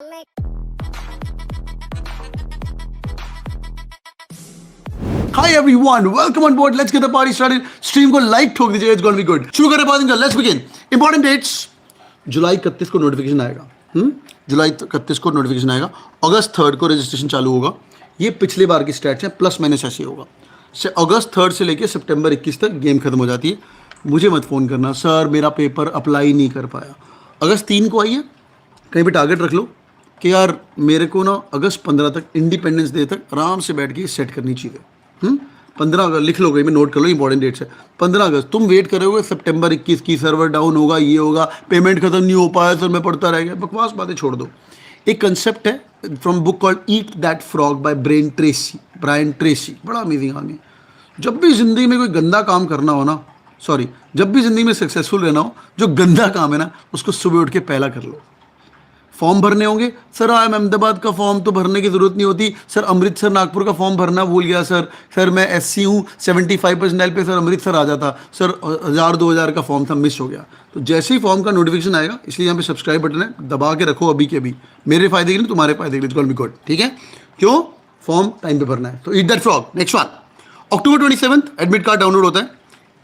Hi everyone, welcome on board. Let's get the party started. Stream को like ठोक दीजिए. It's gonna be good. शुरू करें बात इनका. Let's begin. Important dates. जुलाई 31 को नोटिफिकेशन आएगा. जुलाई 31 को नोटिफिकेशन आएगा. अगस्त 3 को रजिस्ट्रेशन चालू होगा. ये पिछले बार की स्टैट्स हैं, प्लस माइनस ऐसे होगा. से अगस्त 3 से लेके सितंबर 21 तक गेम खत्म हो जाती है. मुझे मत फ़ोन करना सर मेरा पेपर अप्लाई नहीं कर पाया. अगस्त 3 को आइए, कहीं पे टारगेट रख लो कि यार मेरे को ना अगस्त 15 तक इंडिपेंडेंस डे तक आराम से बैठ के सेट करनी चाहिए. 15 अगस्त लिख लो, में नोट कर लो, इंपॉर्टेंट डेट्स है. 15 अगस्त तुम वेट करोगे सितंबर 21 की, सर्वर डाउन होगा, ये होगा, पेमेंट खत्म नहीं हो पाया सर, मैं पढ़ता रह गया. बकवास बातें छोड़ दो. एक कंसेप्ट है from book called eat that frog by Brian Tracy. बड़ा अमेजिंग आदमी. जब भी जिंदगी में कोई गंदा काम करना हो ना, जब भी जिंदगी में सक्सेसफुल रहना हो, जो गंदा काम है ना उसको सुबह उठ के पहला कर लो. फॉर्म भरने होंगे, सर अहमदाबाद का फॉर्म तो भरने की ज़रूरत नहीं होती, सर अमृतसर नागपुर का फॉर्म भरना भूल गया सर मैं एससी हूँ 75% पे, सर अमृतसर आ जाता, सर 1000-2000 का फॉर्म था, मिस हो गया. तो जैसे ही फॉर्म का नोटिफिकेशन आएगा, इसलिए यहाँ पे सब्सक्राइब बटन है, दबा के रखो अभी के अभी, मेरे फायदे के लिए, तुम्हारे फायदे के लिए. It's gonna be good. ठीक है, क्यों? फॉर्म टाइम पे भरना है. तो ईट that frog. Next one, October 27 admit card download होता है.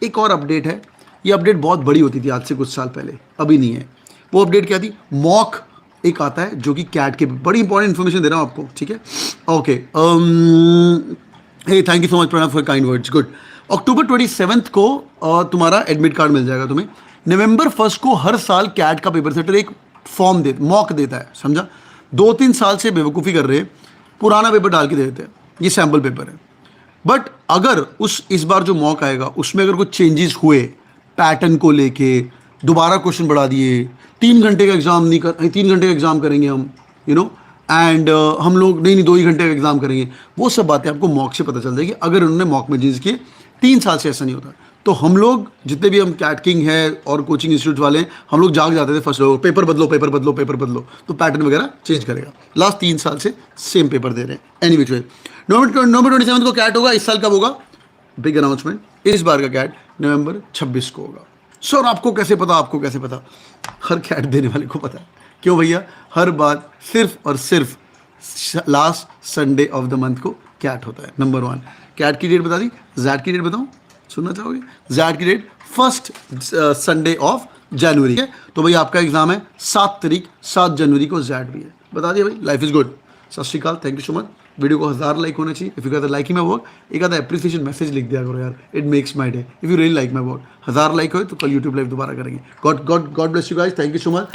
एक और अपडेट है, ये अपडेट बहुत बड़ी होती थी आज से कुछ साल पहले, अभी नहीं है. वो अपडेट क्या थी? मॉक एक आता है जो कि कैट के, बड़ी इंपॉर्टेंट इन्फॉर्मेशन दे रहा हूँ आपको. ठीक है, okay. Hey thank you so much Pranav for kind words. Good. अक्टूबर 27 को तुम्हारा एडमिट कार्ड मिल जाएगा तुम्हें. नवंबर 1 को हर साल कैट का पेपर सेटर एक फॉर्म मॉक देता है. समझा? 2-3 साल से बेवकूफ़ी कर रहे हैं, पुराना पेपर डाल के दे देते हैं. ये सैम्पल पेपर है. बट अगर इस बार जो मॉक आएगा उसमें अगर कुछ चेंजेस हुए पैटर्न को लेके, दोबारा क्वेश्चन बढ़ा दिए, 3 घंटे का एग्जाम नहीं कर, 3 घंटे का एग्जाम करेंगे हम, एंड हम लोग नहीं 2 ही घंटे का एग्जाम करेंगे, वो सब बातें आपको मॉक से पता चल जाएगी. अगर उन्होंने मॉक में चेंज किए, 3 साल से ऐसा नहीं होता. तो हम लोग जितने भी हम कैट किंग है और कोचिंग इंस्टीट्यूट वाले हैं, हम लोग जाग जाते थे फर्स्ट लोग, पेपर बदलो, तो पैटर्न वगैरह चेंज करेगा. लास्ट 3 साल से सेम पेपर दे रहे हैं. एनी विच वे, नवंबर 27 को कैट होगा. इस साल कब होगा? Big announcement. इस बार का कैट नवंबर 26 को होगा. सर आपको कैसे पता? हर कैट देने वाले को पता है. क्यों भैया? हर बात सिर्फ और सिर्फ last Sunday off the month को कैट होता है. नंबर 1. कैट की डेट बता दी. जैट की डेट बताऊं? सुनना चाहोगे? जैट की डेट फर्स्ट संडे ऑफ जनवरी है. तो भाई आपका एग्जाम है 7 जनवरी को. जैट भी है. बता दिया भाई. Life is good. सत श्री अकाल. Thank you so much. Video को 1000 लाइक होना चाहिए. If you guys liking my work, एक आधा एप्रिसिएशन मैसेज लिख दिया करो यार. It makes my day. If you really like my work, 1000 like हो तो कल यूट्यूब लाइव दोबारा करेंगे. God bless you guys. Thank you so much.